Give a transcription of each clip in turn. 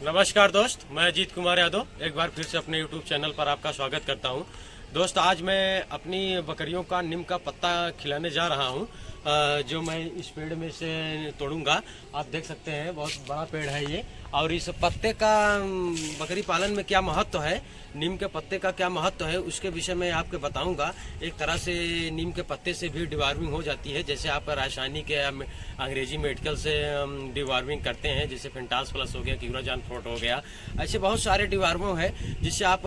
नमस्कार दोस्त, मैं अजीत कुमार यादव एक बार फिर से अपने YouTube चैनल पर आपका स्वागत करता हूं। दोस्त, आज मैं अपनी बकरियों का नीम का पत्ता खिलाने जा रहा हूं, जो मैं इस पेड़ में से तोड़ूंगा। आप देख सकते हैं बहुत बड़ा पेड़ है ये। और इस पत्ते का बकरी पालन में क्या महत्व है, नीम के पत्ते का क्या महत्व है, उसके विषय में आपको बताऊंगा। एक तरह से नीम के पत्ते से भी डिवार्मिंग हो जाती है, जैसे आप रासायनिक या अंग्रेजी मेडिकल से डिवार्मिंग करते हैं, जैसे फेंटास प्लस हो गया, क्यूराजान फ्लोट हो गया। ऐसे बहुत सारे डिवार्मिंग है जिससे आप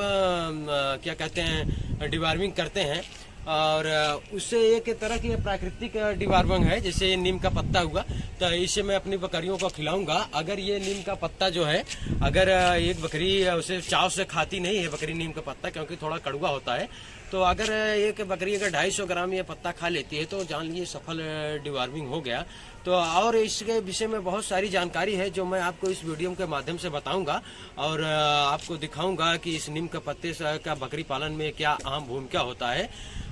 क्या कहते हैं डिवार्मिंग करते हैं। और उससे एक तरह की प्राकृतिक डिवार्मिंग है, जैसे नीम का पत्ता हुआ, तो इसे मैं अपनी बकरियों को खिलाऊंगा। अगर ये नीम का पत्ता जो है, अगर एक बकरी उसे चाव से खाती नहीं है बकरी नीम का पत्ता, क्योंकि थोड़ा कड़वा होता है, तो अगर एक बकरी अगर 250 ग्राम ये पत्ता खा लेती है तो जान लीजिए सफल डिवार्मिंग हो गया। तो और इसके विषय में बहुत सारी जानकारी है जो मैं आपको इस वीडियो के माध्यम से बताऊंगा और आपको दिखाऊंगा कि इस नीम के पत्ते का बकरी पालन में क्या अहम भूमिका होता है।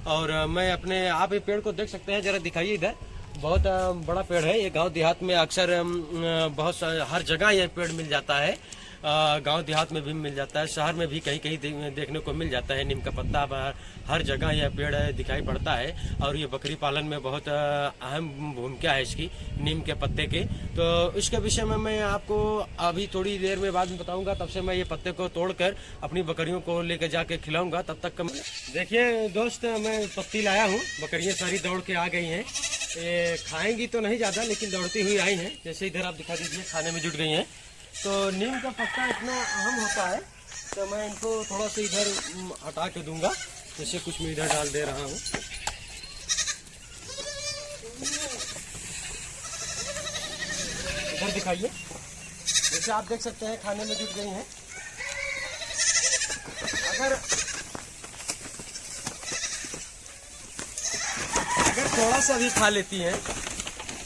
और मैं अपने आप ये पेड़ को देख सकते हैं, जरा दिखाइए इधर। बहुत बड़ा पेड़ है ये। गांव देहात में अक्सर बहुत हर जगह ये पेड़ मिल जाता है। गांव देहात में भी मिल जाता है, शहर में भी कहीं कहीं देखने को मिल जाता है नीम का पत्ता। हर जगह यह पेड़ दिखाई पड़ता है और ये बकरी पालन में बहुत अहम भूमिका है इसकी, नीम के पत्ते के। तो इसके विषय में मैं आपको अभी थोड़ी देर में बाद में बताऊंगा। तब से मैं ये पत्ते को तोड़कर अपनी बकरियों को लेकर जाके खिलाऊंगा। तब तक देखिए दोस्त, मैं पत्ती लाया हूँ, बकरियाँ सारी दौड़ के आ गई हैं। ये खाएंगी तो नहीं ज़्यादा, लेकिन दौड़ती हुई आई हैं। जैसे इधर आप दिखा दीजिए, खाने में जुट गई हैं। तो नीम का पत्ता इतना अहम होता है, तो मैं इनको थोड़ा सा इधर हटा के दूंगा। जैसे कुछ मैं इधर डाल दे रहा हूँ। इधर दिखाइए, जैसे आप देख सकते हैं खाने में जुट गई हैं। अगर थोड़ा सा भी खा लेती हैं,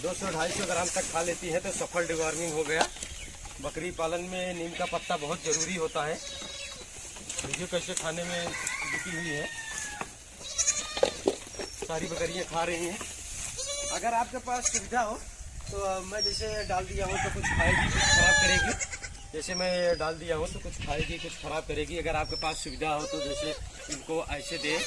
200-250 ग्राम तक खा लेती है, तो सफल डिवार्मिंग हो गया। बकरी पालन में नीम का पत्ता बहुत ज़रूरी होता है। देखिए कैसे खाने में बिकी हुई है, सारी बकरियां खा रही हैं। अगर आपके पास सुविधा हो तो मैं जैसे डाल दिया हूँ तो कुछ खाएगी, कुछ खराब करेगी। जैसे मैं डाल दिया हूँ तो कुछ खाएगी, कुछ खराब करेगी। अगर आपके पास सुविधा हो तो जैसे इनको ऐसे दे,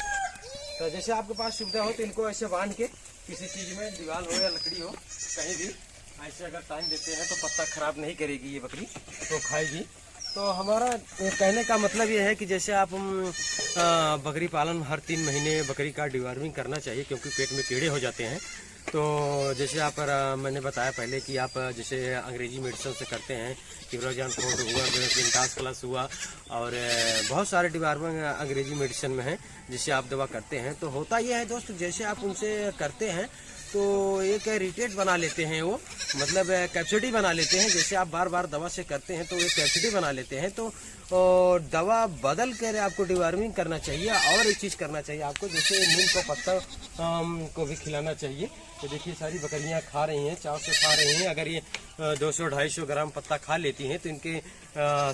तो जैसे आपके पास सुविधा हो तो इनको ऐसे बांध के किसी चीज़ में, दीवार हो या लकड़ी हो, कहीं भी ऐसे अगर टाइम देते हैं तो पत्ता खराब नहीं करेगी ये बकरी, तो खाएगी। तो हमारा कहने का मतलब ये है कि जैसे आप बकरी पालन हर 3 महीने बकरी का डिवार्मिंग करना चाहिए, क्योंकि पेट में कीड़े हो जाते हैं। तो जैसे आप मैंने बताया पहले कि आप जैसे अंग्रेजी मेडिसिन से करते हैं, क्यूराजान फ्लोट हुआ, फेंटास प्लस हुआ, और बहुत सारे डिवार्मिंग अंग्रेजी मेडिसिन में है जिससे आप दवा करते हैं। तो होता यह है दोस्त, जैसे आप उनसे करते हैं तो एक रिटेट बना लेते हैं, वो मतलब कैप्सिटी बना लेते हैं। जैसे आप बार बार दवा से करते हैं तो एक कैप्सिटी बना लेते हैं। तो दवा बदल कर आपको डिवार्मिंग करना चाहिए और एक चीज़ करना चाहिए आपको, जैसे नीम का पत्ता को भी खिलाना चाहिए। तो देखिए सारी बकरियां खा रही हैं, चाव से खा रही हैं। अगर ये 200-250 ग्राम पत्ता खा लेती हैं तो इनके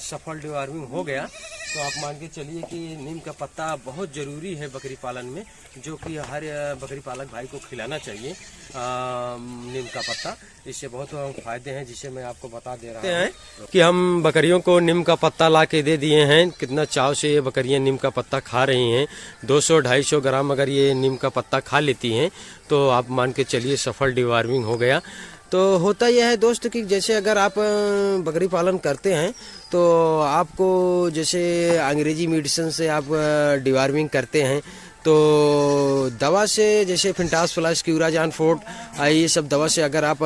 सफल डिवार्मिंग हो गया। तो आप मान के चलिए कि नीम का पत्ता बहुत ज़रूरी है बकरी पालन में, जो कि हर बकरी पालक भाई को खिलाना चाहिए नीम का पत्ता। इससे बहुत फायदे हैं जिसे मैं आपको बता दे रहा हूँ कि हम बकरियों को नीम का पत्ता ला के दे दिए हैं। कितना चाव से ये बकरियां नीम का पत्ता खा रही हैं। 200-250 ग्राम अगर ये नीम का पत्ता खा लेती हैं तो आप मान के चलिए सफल डिवार्मिंग हो गया। तो होता यह है दोस्त कि जैसे अगर आप बकरी पालन करते हैं तो आपको जैसे अंग्रेजी मेडिसिन से आप डिवार्मिंग करते हैं, तो दवा से जैसे फेंटास प्लस, क्यूराजान फ्लोट, ये सब दवा से अगर आप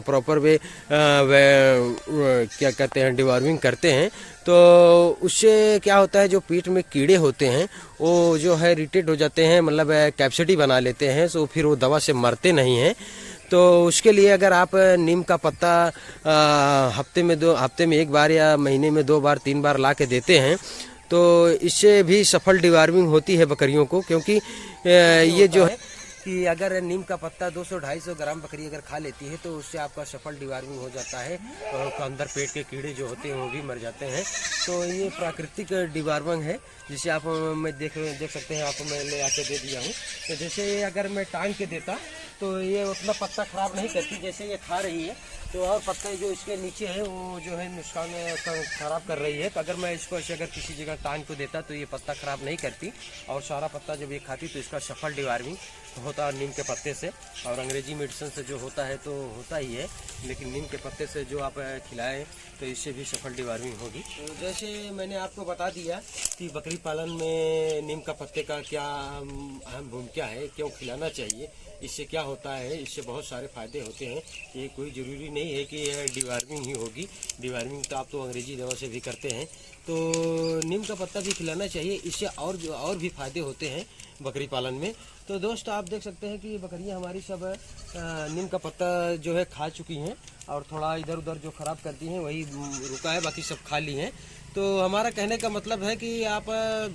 प्रॉपर वे क्या कहते हैं डिवार्मिंग करते हैं, तो उससे क्या होता है, जो पेट में कीड़े होते हैं वो जो है रिटेट हो जाते हैं, मतलब कैप्सिटी बना लेते हैं। तो फिर वो दवा से मरते नहीं हैं। तो उसके लिए अगर आप नीम का पत्ता हफ्ते में 1 बार या महीने में 2 बार 3 बार ला के देते हैं, तो इससे भी सफल डिवार्मिंग होती है बकरियों को। क्योंकि ये जो है कि अगर नीम का पत्ता 200-250 ग्राम बकरी अगर खा लेती है तो उससे आपका सफल डिवार्मिंग हो जाता है और अंदर पेट के कीड़े जो होते हैं वो भी मर जाते हैं। तो ये प्राकृतिक डिवार्मिंग है जिसे आप मैं देख सकते हैं, आपको मैं ले आके दे दिया हूँ। तो जैसे अगर मैं टांग के देता तो ये उतना पत्ता खराब नहीं करती, जैसे ये खा रही है तो और पत्ते जो इसके नीचे है वो जो है नुकसान खराब कर रही है। तो अगर मैं इसको ऐसे अगर किसी जगह टांग को देता तो ये पत्ता खराब नहीं करती और सारा पत्ता जब ये खाती तो इसका सफल डिवार्मिंग होता नीम के पत्ते से। और अंग्रेजी मेडिसिन से जो होता है तो होता ही है, लेकिन नीम के पत्ते से जो आप खिलाएं तो इससे भी सफल डिवार्मिंग होगी। तो जैसे मैंने आपको बता दिया कि बकरी पालन में नीम का पत्ते का क्या अहम भूमिका है, क्यों खिलाना चाहिए, इससे क्या होता है, इससे बहुत सारे फायदे होते हैं। ये कोई ज़रूरी नहीं है कि यह डिवार्मिंग ही होगी, डिवार्मिंग तो आप तो अंग्रेजी दवा से भी करते हैं। तो नीम का पत्ता भी खिलाना चाहिए, इससे और भी फायदे होते हैं बकरी पालन में। तो दोस्त आप देख सकते हैं कि बकरियां हमारी सब नीम का पत्ता जो है खा चुकी हैं और थोड़ा इधर उधर जो ख़राब करती हैं वही रुका है, बाकी सब खा ली हैं। तो हमारा कहने का मतलब है कि आप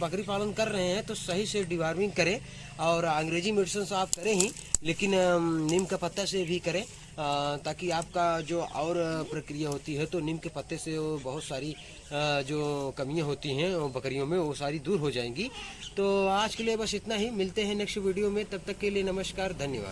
बकरी पालन कर रहे हैं तो सही से डिवार्मिंग करें और अंग्रेजी मेडिसिन से आप करें ही, लेकिन नीम का पत्ता से भी करें ताकि आपका जो और प्रक्रिया होती है तो नीम के पत्ते से वो बहुत सारी जो कमियां होती हैं वो बकरियों में वो सारी दूर हो जाएंगी। तो आज के लिए बस इतना ही, मिलते हैं नेक्स्ट वीडियो में, तब तक के लिए नमस्कार, धन्यवाद।